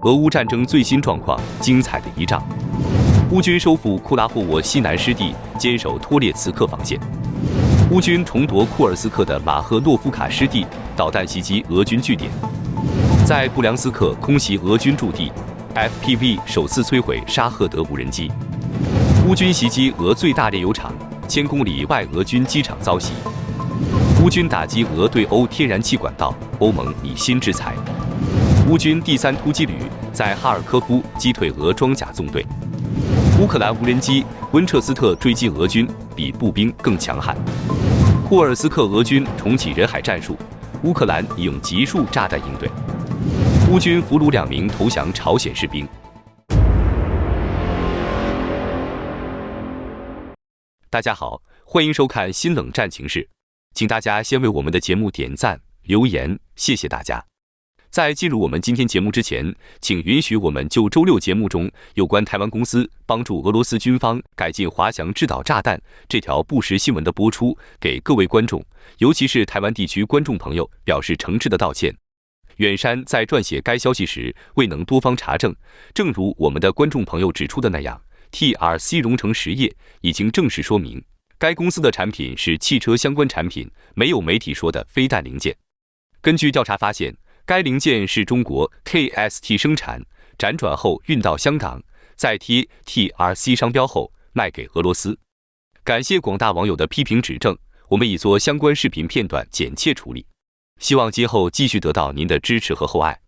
俄乌战争最新状况，精彩的一仗。乌军收复库拉霍沃西南失地，坚守托列茨克防线。乌军重夺库尔斯克的马赫诺夫卡失地，导弹袭击俄军据点。在布良斯克空袭俄军驻地 ，FPV 首次摧毁沙赫德无人机。乌军袭击俄最大炼油厂，1000公里外俄军机场遭袭。乌军打击俄对欧天然气管道，欧盟拟新制裁。乌军第3突击旅在哈尔科夫击退俄装甲纵队。乌克兰无人机温彻斯特追击俄军，比步兵更强悍。库尔斯克俄军重启人海战术，乌克兰已用集束炸弹应对。乌军俘虏2名投降朝鲜士兵。大家好，欢迎收看新冷战情势，请大家先为我们的节目点赞、留言，谢谢大家。在进入我们今天节目之前，请允许我们就周6节目中有关台湾公司帮助俄罗斯军方改进滑翔制导炸弹这条不实新闻的播出，给各位观众，尤其是台湾地区观众朋友表示诚挚的道歉。远山在撰写该消息时未能多方查证，正如我们的观众朋友指出的那样， TRC 荣成实业已经正式说明，该公司的产品是汽车相关产品，没有媒体说的飞弹零件。根据调查发现，该零件是中国 KST 生产，辗转后运到香港，再贴 TRC 商标后卖给俄罗斯。感谢广大网友的批评指正，我们已做相关视频片段剪切处理，希望今后继续得到您的支持和厚爱。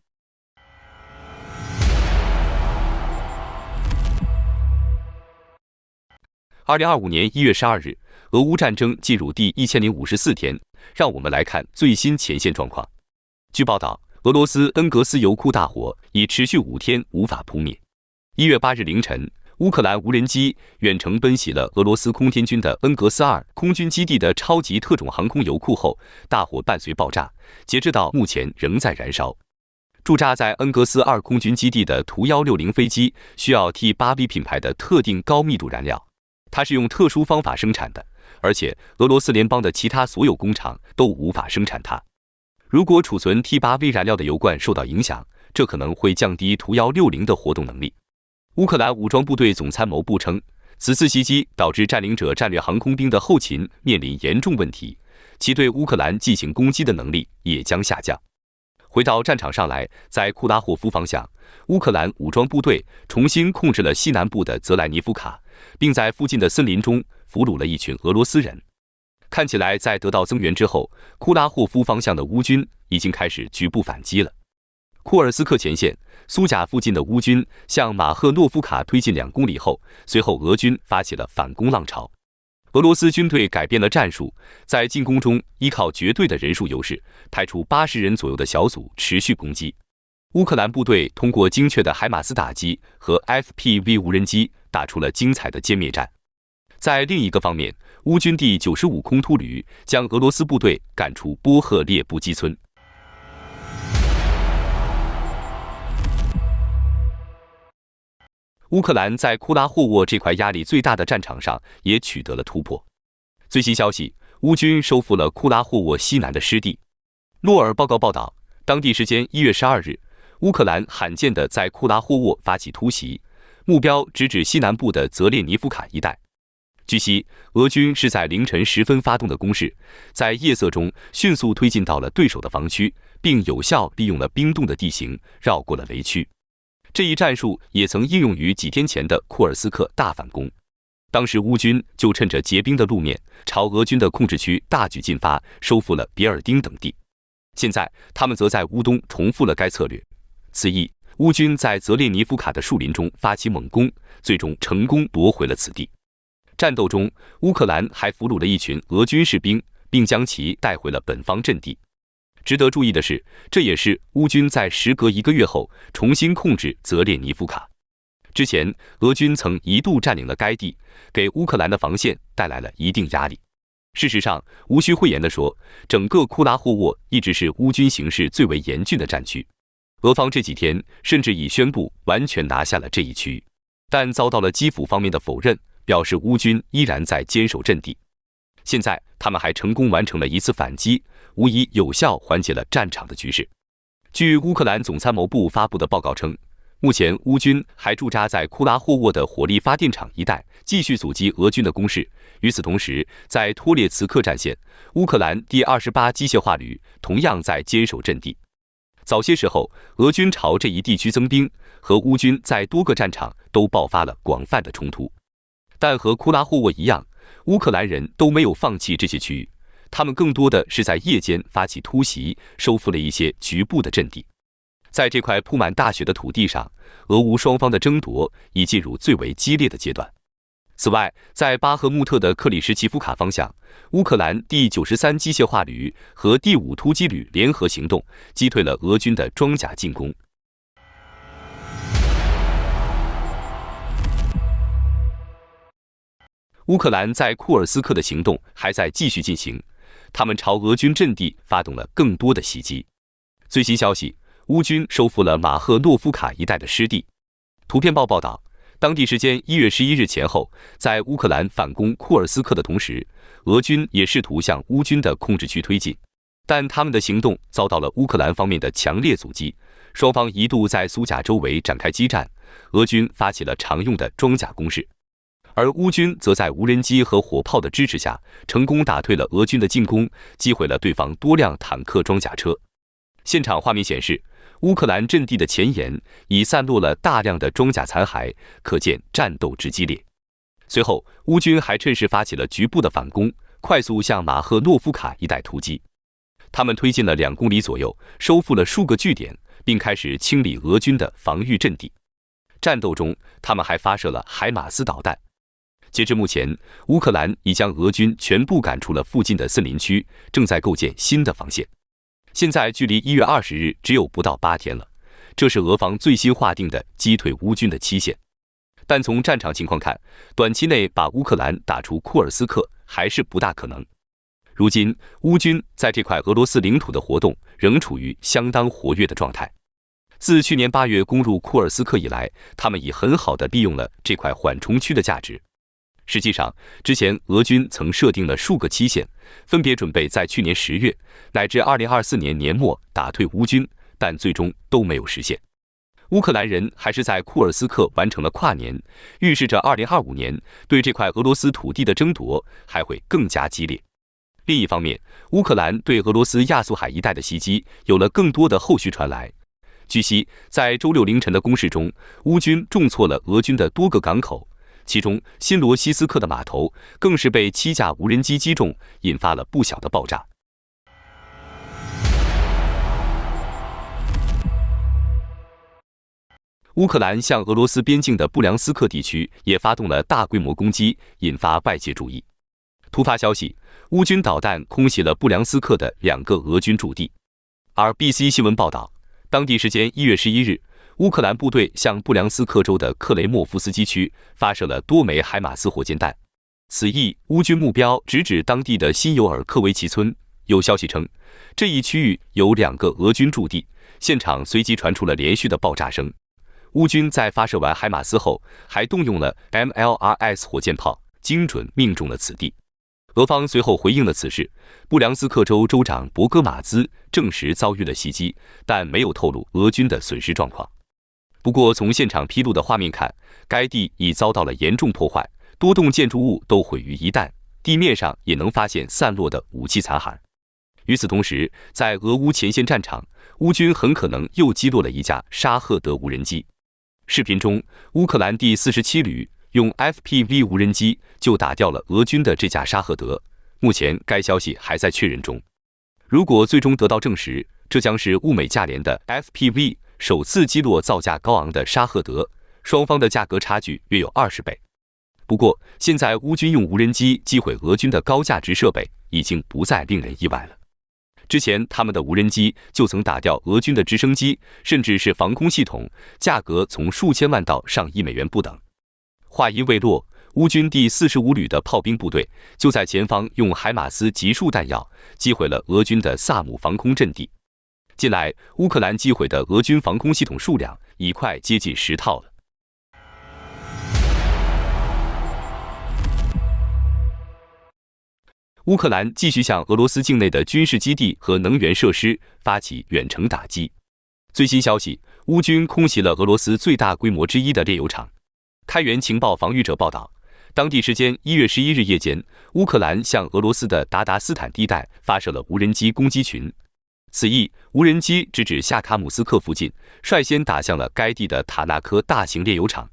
2025年1月12日，俄乌战争进入第1054天，让我们来看最新前线状况。据报道，俄罗斯恩格斯油库大火已持续5天无法扑灭。1月8日凌晨，乌克兰无人机远程奔袭了俄罗斯空天军的恩格斯2空军基地的超级特种航空油库后，大火伴随爆炸，截至到目前仍在燃烧。驻扎在恩格斯2空军基地的图160飞机需要 T8V 品牌的特定高密度燃料，它是用特殊方法生产的，而且俄罗斯联邦的其他所有工厂都无法生产它。如果储存 T8V 燃料的油罐受到影响，这可能会降低图160的活动能力。乌克兰武装部队总参谋部称，此次袭击导致占领者战略航空兵的后勤面临严重问题，其对乌克兰进行攻击的能力也将下降。回到战场上来，在库拉霍夫方向，乌克兰武装部队重新控制了西南部的泽莱尼夫卡，并在附近的森林中俘虏了一群俄罗斯人。看起来在得到增援之后，库拉霍夫方向的乌军已经开始局部反击了。库尔斯克前线苏贾附近的乌军向马赫诺夫卡推进2公里后，随后俄军发起了反攻浪潮。俄罗斯军队改变了战术，在进攻中依靠绝对的人数优势，派出80人左右的小组持续攻击。乌克兰部队通过精确的海马斯打击和 FPV 无人机打出了精彩的歼灭战。在另一个方面，乌军第95空突旅将俄罗斯部队赶出波赫列布基村。乌克兰在库拉霍沃这块压力最大的战场上也取得了突破。最新消息，乌军收复了库拉霍沃西南的失地。诺尔报告报道，当地时间1月12日，乌克兰罕见地在库拉霍沃发起突袭，目标直指西南部的泽列尼夫卡一带。据悉，俄军是在凌晨时分发动的攻势，在夜色中迅速推进到了对手的防区，并有效利用了冰冻的地形，绕过了雷区。这一战术也曾应用于几天前的库尔斯克大反攻。当时乌军就趁着结冰的路面，朝俄军的控制区大举进发，收复了别尔丁等地。现在他们则在乌东重复了该策略。此役，乌军在泽列尼夫卡的树林中发起猛攻，最终成功夺回了此地。战斗中，乌克兰还俘虏了一群俄军士兵，并将其带回了本方阵地。值得注意的是，这也是乌军在时隔1个月后重新控制泽列尼夫卡。之前，俄军曾一度占领了该地，给乌克兰的防线带来了一定压力。事实上，无需讳言地说，整个库拉霍沃一直是乌军形势最为严峻的战区。俄方这几天甚至已宣布完全拿下了这一区域，但遭到了基辅方面的否认，表示乌军依然在坚守阵地。现在他们还成功完成了一次反击，无疑有效缓解了战场的局势。据乌克兰总参谋部发布的报告称，目前乌军还驻扎在库拉霍沃的火力发电厂一带，继续阻击俄军的攻势。与此同时，在托列茨克战线，乌克兰第28机械化旅同样在坚守阵地。早些时候，俄军朝这一地区增兵，和乌军在多个战场都爆发了广泛的冲突。但和库拉霍沃一样，乌克兰人都没有放弃这些区域，他们更多的是在夜间发起突袭，收复了一些局部的阵地。在这块铺满大雪的土地上，俄乌双方的争夺已进入最为激烈的阶段。此外，在巴赫穆特的克里什奇夫卡方向，乌克兰第93机械化旅和第5突击旅联合行动，击退了俄军的装甲进攻。乌克兰在库尔斯克的行动还在继续进行，他们朝俄军阵地发动了更多的袭击。最新消息，乌军收复了马赫诺夫卡一带的失地。图片报报道，当地时间1月11日前后，在乌克兰反攻库尔斯克的同时，俄军也试图向乌军的控制区推进，但他们的行动遭到了乌克兰方面的强烈阻击，双方一度在苏贾周围展开激战，俄军发起了常用的装甲攻势，而乌军则在无人机和火炮的支持下，成功打退了俄军的进攻，击毁了对方多辆坦克装甲车。现场画面显示，乌克兰阵地的前沿已散落了大量的装甲残骸，可见战斗之激烈。随后，乌军还趁势发起了局部的反攻，快速向马赫诺夫卡一带突击。他们推进了2公里左右，收复了数个据点，并开始清理俄军的防御阵地。战斗中，他们还发射了海马斯导弹。截至目前，乌克兰已将俄军全部赶出了附近的森林区，正在构建新的防线。现在距离1月20日只有不到8天了，这是俄方最新划定的击退乌军的期限。但从战场情况看，短期内把乌克兰打出库尔斯克还是不大可能。如今，乌军在这块俄罗斯领土的活动仍处于相当活跃的状态。自去年8月攻入库尔斯克以来，他们已很好地利用了这块缓冲区的价值。实际上，之前俄军曾设定了数个期限，分别准备在去年10月乃至2024年年末打退乌军，但最终都没有实现。乌克兰人还是在库尔斯克完成了跨年，预示着2025年对这块俄罗斯土地的争夺还会更加激烈。另一方面，乌克兰对俄罗斯亚速海一带的袭击有了更多的后续传来。据悉，在周六凌晨的攻势中，乌军重挫了俄军的多个港口，其中新罗西斯克的码头更是被7架无人机击中，引发了不小的爆炸。乌克兰向俄罗斯边境的布良斯克地区也发动了大规模攻击，引发外界注意。突发消息，乌军导弹空袭了布良斯克的2个俄军驻地。RBC 新闻报道，当地时间1月11日，乌克兰部队向布良斯克州的克雷莫夫斯基区发射了多枚海马斯火箭弹。此役乌军目标直指当地的新尤尔科维奇村。有消息称，这一区域有2个俄军驻地，现场随即传出了连续的爆炸声。乌军在发射完海马斯后，还动用了 MLRS 火箭炮，精准命中了此地。俄方随后回应了此事，布良斯克州州长博戈马兹证实遭遇了袭击，但没有透露俄军的损失状况。不过，从现场披露的画面看，该地已遭到了严重破坏，多栋建筑物都毁于一旦，地面上也能发现散落的武器残骸。与此同时，在俄乌前线战场，乌军很可能又击落了一架沙赫德无人机。视频中，乌克兰第47旅用 FPV 无人机就打掉了俄军的这架沙赫德，目前该消息还在确认中。如果最终得到证实，这将是物美价廉的 FPV 首次击落造价高昂的沙赫德，双方的价格差距约有20倍。不过，现在乌军用无人机击毁俄军的高价值设备，已经不再令人意外了。之前他们的无人机就曾打掉俄军的直升机，甚至是防空系统，价格从数千万到上亿美元不等。话音未落，乌军第45旅的炮兵部队就在前方用海马斯集束弹药击毁了俄军的萨姆防空阵地。近来，乌克兰击毁的俄军防空系统数量已快接近10套了。乌克兰继续向俄罗斯境内的军事基地和能源设施发起远程打击。最新消息，乌军空袭了俄罗斯最大规模之一的炼油厂。开源情报防御者报道，当地时间1月11日夜间，乌克兰向俄罗斯的达达斯坦地带发射了无人机攻击群。此役无人机直指夏卡姆斯克附近，率先打向了该地的塔纳科大型炼油厂。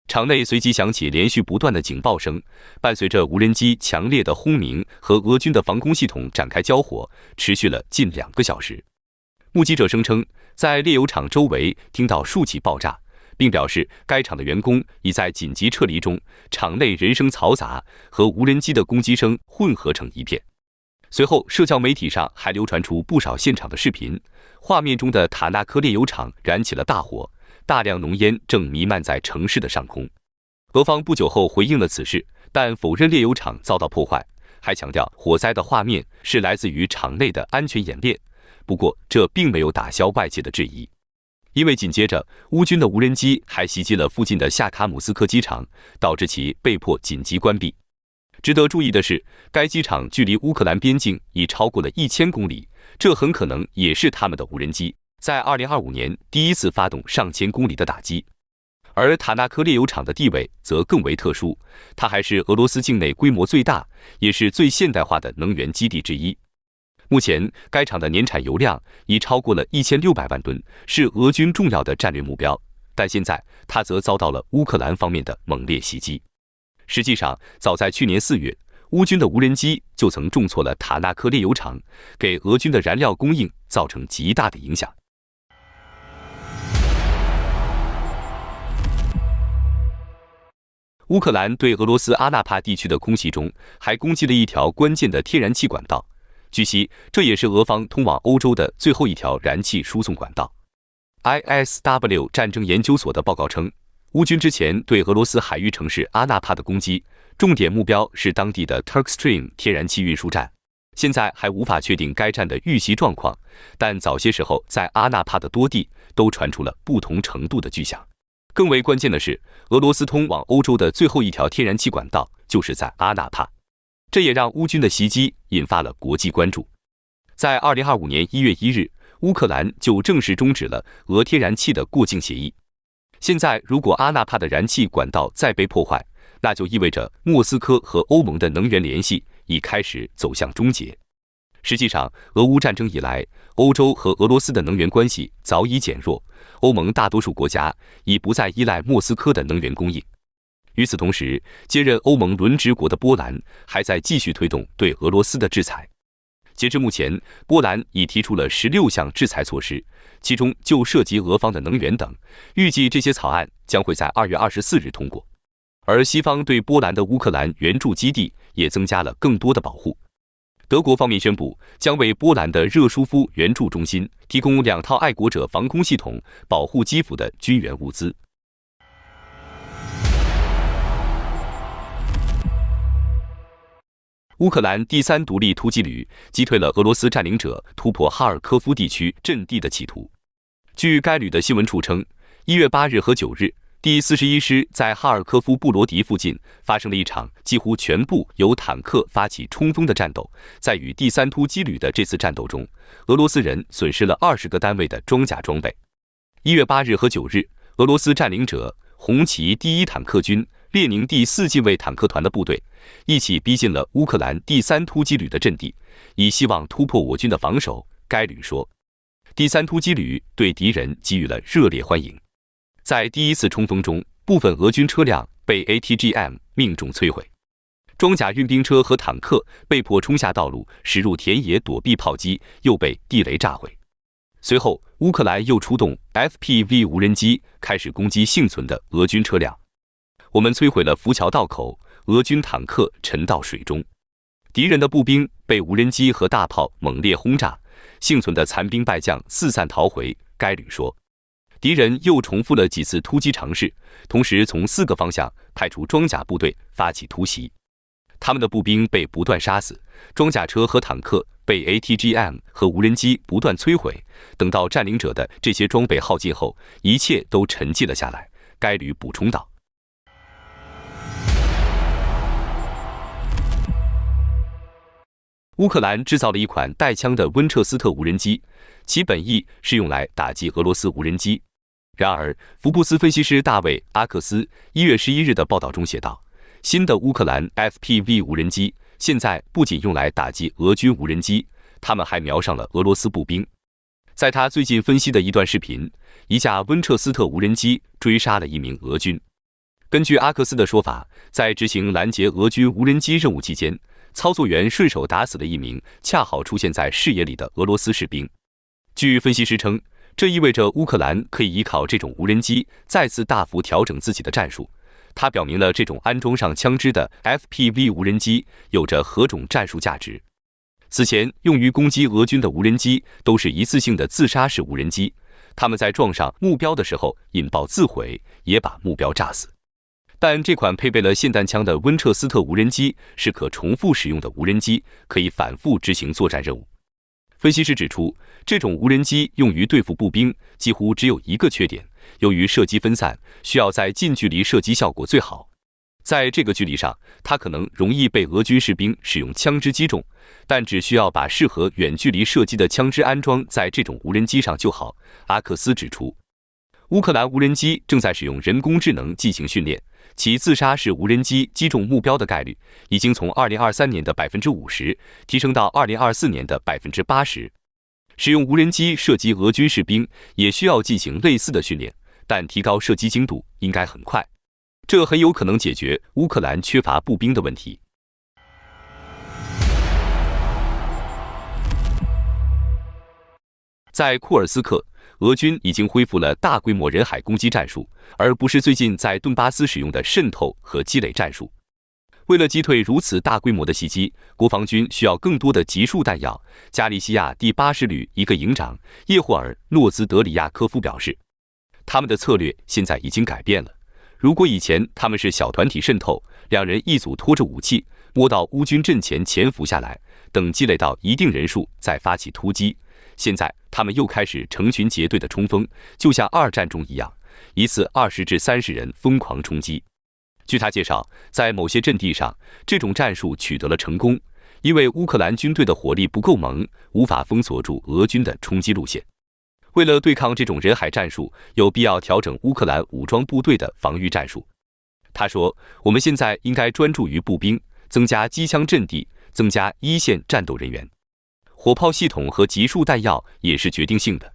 场内随即响起连续不断的警报声，伴随着无人机强烈的轰鸣和俄军的防空系统展开交火，持续了近2个小时。目击者声称，在炼油厂周围听到数起爆炸，并表示该厂的员工已在紧急撤离中，场内人声嘈杂，和无人机的攻击声混合成一片。随后，社交媒体上还流传出不少现场的视频，画面中的塔纳科炼油厂燃起了大火，大量浓烟正弥漫在城市的上空。俄方不久后回应了此事，但否认炼油厂遭到破坏，还强调火灾的画面是来自于厂内的安全演练。不过，这并没有打消外界的质疑，因为紧接着乌军的无人机还袭击了附近的夏卡姆斯克机场，导致其被迫紧急关闭。值得注意的是，该机场距离乌克兰边境已超过了1000公里，这很可能也是他们的无人机在2025年第一次发动上千公里的打击。而塔纳科炼油厂的地位则更为特殊，它还是俄罗斯境内规模最大，也是最现代化的能源基地之一。目前，该厂的年产油量已超过了1600万吨，是俄军重要的战略目标。但现在，它则遭到了乌克兰方面的猛烈袭击。实际上，早在去年4月，乌军的无人机就曾重挫了塔纳科炼油厂，给俄军的燃料供应造成极大的影响。乌克兰对俄罗斯阿纳帕地区的空袭中，还攻击了一条关键的天然气管道。据悉，这也是俄方通往欧洲的最后一条燃气输送管道。ISW 战争研究所的报告称，乌军之前对俄罗斯海域城市阿纳帕的攻击，重点目标是当地的 Turkstream 天然气运输站。现在还无法确定该站的遇袭状况，但早些时候在阿纳帕的多地都传出了不同程度的巨响。更为关键的是，俄罗斯通往欧洲的最后一条天然气管道就是在阿纳帕，这也让乌军的袭击引发了国际关注。在2025年1月1日，乌克兰就正式终止了俄天然气的过境协议。现在，如果阿纳帕的燃气管道再被破坏，那就意味着莫斯科和欧盟的能源联系已开始走向终结。实际上，俄乌战争以来，欧洲和俄罗斯的能源关系早已减弱，欧盟大多数国家已不再依赖莫斯科的能源供应。与此同时，接任欧盟轮值国的波兰还在继续推动对俄罗斯的制裁。截至目前，波兰已提出了16项制裁措施，其中就涉及俄方的能源等，预计这些草案将会在2月24日通过。而西方对波兰的乌克兰援助基地也增加了更多的保护。德国方面宣布，将为波兰的热舒夫援助中心提供2套爱国者防空系统，保护基辅的军援物资。乌克兰第3独立突击旅击退了俄罗斯占领者突破哈尔科夫地区阵地的企图。据该旅的新闻处称，1月8日和9日，第41师在哈尔科夫布罗迪附近发生了一场几乎全部由坦克发起冲锋的战斗。在与第3突击旅的这次战斗中，俄罗斯人损失了20个单位的装甲装备。1月8日和9日，俄罗斯占领者红旗第1坦克军、列宁第4近卫坦克团的部队一起逼近了乌克兰第3突击旅的阵地，以希望突破我军的防守。该旅说，第3突击旅对敌人给予了热烈欢迎。在第一次冲锋中，部分俄军车辆被 ATGM 命中摧毁，装甲运兵车和坦克被迫冲下道路，驶入田野躲避炮击，又被地雷炸毁。随后，乌克兰又出动 FPV 无人机，开始攻击幸存的俄军车辆。我们摧毁了浮桥道口，俄军坦克沉到水中，敌人的步兵被无人机和大炮猛烈轰炸，幸存的残兵败将四散逃回。该旅说，敌人又重复了几次突击尝试，同时从4个方向派出装甲部队发起突袭。他们的步兵被不断杀死，装甲车和坦克被 ATGM 和无人机不断摧毁。等到占领者的这些装备耗尽后，一切都沉寂了下来。该旅补充道。乌克兰制造了一款带枪的温彻斯特无人机，其本意是用来打击俄罗斯无人机。然而，福布斯分析师大卫·阿克斯1月11日的报道中写道，新的乌克兰 FPV 无人机现在不仅用来打击俄军无人机，他们还瞄上了俄罗斯步兵。在他最近分析的一段视频，一架温彻斯特无人机追杀了一名俄军。根据阿克斯的说法，在执行拦截俄军无人机任务期间，操作员顺手打死了一名恰好出现在视野里的俄罗斯士兵。据分析师称，这意味着乌克兰可以依靠这种无人机再次大幅调整自己的战术。它表明了这种安装上枪支的 FPV 无人机有着何种战术价值。此前用于攻击俄军的无人机都是一次性的自杀式无人机，他们在撞上目标的时候引爆自毁，也把目标炸死。但这款配备了霰弹枪的温彻斯特无人机是可重复使用的无人机，可以反复执行作战任务。分析师指出，这种无人机用于对付步兵几乎只有一个缺点，由于射击分散，需要在近距离射击效果最好。在这个距离上，它可能容易被俄军士兵使用枪支击中，但只需要把适合远距离射击的枪支安装在这种无人机上就好。阿克斯指出，乌克兰无人机正在使用人工智能进行训练，其自杀式无人机击中目标的概率已经从2023年的 50% 提升到2024年的 80%。使用无人机射击俄军士兵也需要进行类似的训练，但提高射击精度应该很快。这很有可能解决乌克兰缺乏步兵的问题。在库尔斯克，俄军已经恢复了大规模人海攻击战术，而不是最近在顿巴斯使用的渗透和积累战术。为了击退如此大规模的袭击，国防军需要更多的集束弹药。加利西亚第80旅一个营长叶霍尔·诺兹德里亚科夫表示，他们的策略现在已经改变了。如果以前他们是小团体渗透，2人一组拖着武器摸到乌军阵前潜伏下来，等积累到一定人数再发起突击，现在他们又开始成群结队的冲锋，就像2战中一样，一次20至30人疯狂冲击。据他介绍，在某些阵地上，这种战术取得了成功，因为乌克兰军队的火力不够猛，无法封锁住俄军的冲击路线。为了对抗这种人海战术，有必要调整乌克兰武装部队的防御战术。他说，我们现在应该专注于步兵，增加机枪阵地，增加一线战斗人员。火炮系统和集束弹药也是决定性的，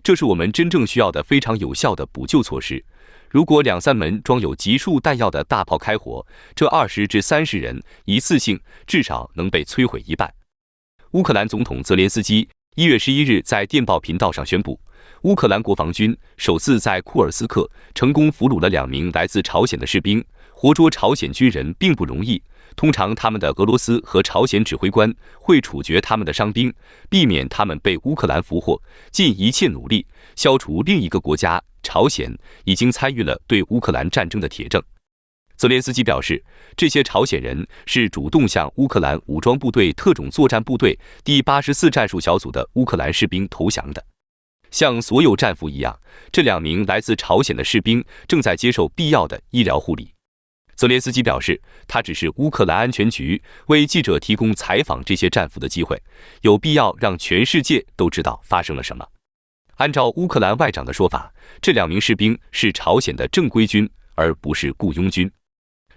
这是我们真正需要的非常有效的补救措施。如果2-3门装有集束弹药的大炮开火，这20至30人一次性至少能被摧毁一半。乌克兰总统泽连斯基1月11日在电报频道上宣布，乌克兰国防军首次在库尔斯克成功俘虏了2名来自朝鲜的士兵。活捉朝鲜军人并不容易，通常他们的俄罗斯和朝鲜指挥官会处决他们的伤兵，避免他们被乌克兰俘获，尽一切努力消除另一个国家朝鲜已经参与了对乌克兰战争的铁证。泽连斯基表示，这些朝鲜人是主动向乌克兰武装部队特种作战部队第84战术小组的乌克兰士兵投降的。像所有战俘一样，这2名来自朝鲜的士兵正在接受必要的医疗护理。泽连斯基表示，他只是乌克兰安全局为记者提供采访这些战俘的机会，有必要让全世界都知道发生了什么。按照乌克兰外长的说法，这2名士兵是朝鲜的正规军，而不是雇佣军。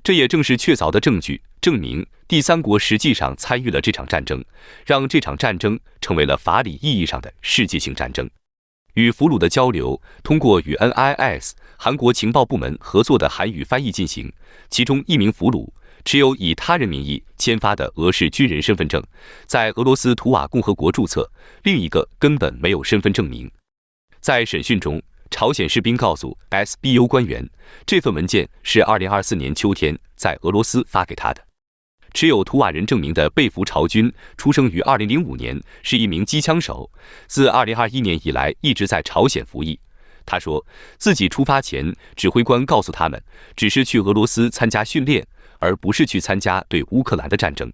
这也正是确凿的证据，证明第三国实际上参与了这场战争，让这场战争成为了法理意义上的世界性战争。与俘虏的交流通过与 NIS 韩国情报部门合作的韩语翻译进行，其中1名俘虏持有以他人名义签发的俄式军人身份证，在俄罗斯图瓦共和国注册，另一个根本没有身份证明。在审讯中，朝鲜士兵告诉 SBU 官员，这份文件是2024年秋天在俄罗斯发给他的。持有图瓦人证明的被俘朝军出生于2005年，是一名机枪手，自2021年以来一直在朝鲜服役。他说，自己出发前，指挥官告诉他们，只是去俄罗斯参加训练，而不是去参加对乌克兰的战争。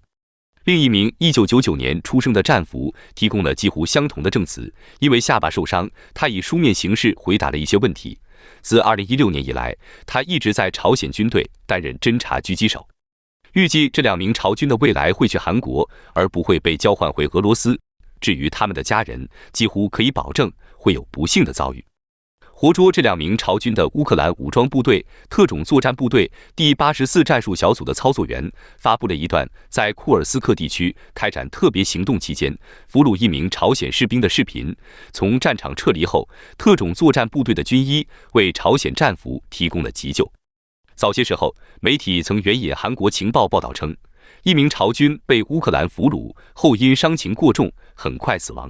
另一名1999年出生的战俘提供了几乎相同的证词，因为下巴受伤，他以书面形式回答了一些问题。自2016年以来，他一直在朝鲜军队担任侦察狙击手。预计这2名朝军的未来会去韩国，而不会被交换回俄罗斯。至于他们的家人，几乎可以保证会有不幸的遭遇。活捉这2名朝军的乌克兰武装部队特种作战部队第84战术小组的操作员发布了一段在库尔斯克地区开展特别行动期间俘虏1名朝鲜士兵的视频。从战场撤离后，特种作战部队的军医为朝鲜战俘提供了急救。早些时候，媒体曾援引韩国情报报道称，1名朝军被乌克兰俘虏后因伤情过重，很快死亡。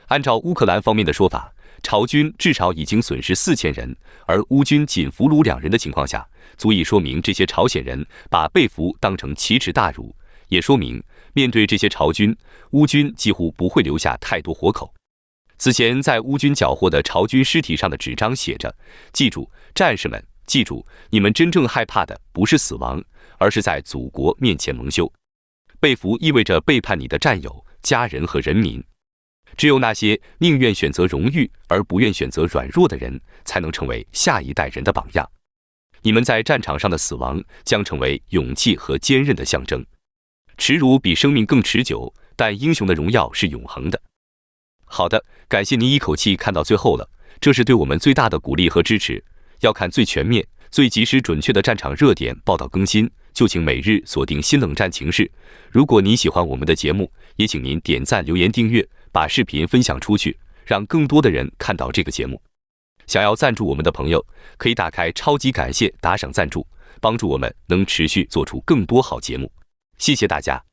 按照乌克兰方面的说法，朝军至少已经损失4000人，而乌军仅俘虏2人的情况下，足以说明这些朝鲜人把被俘当成奇耻大辱，也说明面对这些朝军，乌军几乎不会留下太多活口。此前在乌军缴获的朝军尸体上的纸张写着：“记住，战士们，记住，你们真正害怕的不是死亡，而是在祖国面前蒙羞。被俘意味着背叛你的战友、家人和人民。只有那些宁愿选择荣誉而不愿选择软弱的人，才能成为下一代人的榜样。你们在战场上的死亡将成为勇气和坚韧的象征。耻辱比生命更持久，但英雄的荣耀是永恒的。”好的，感谢您一口气看到最后了，这是对我们最大的鼓励和支持。要看最全面、最及时准确的战场热点报道更新，就请每日锁定新冷战情势。如果您喜欢我们的节目，也请您点赞、留言、订阅，把视频分享出去，让更多的人看到这个节目。想要赞助我们的朋友，可以打开超级感谢打赏赞助，帮助我们能持续做出更多好节目。谢谢大家。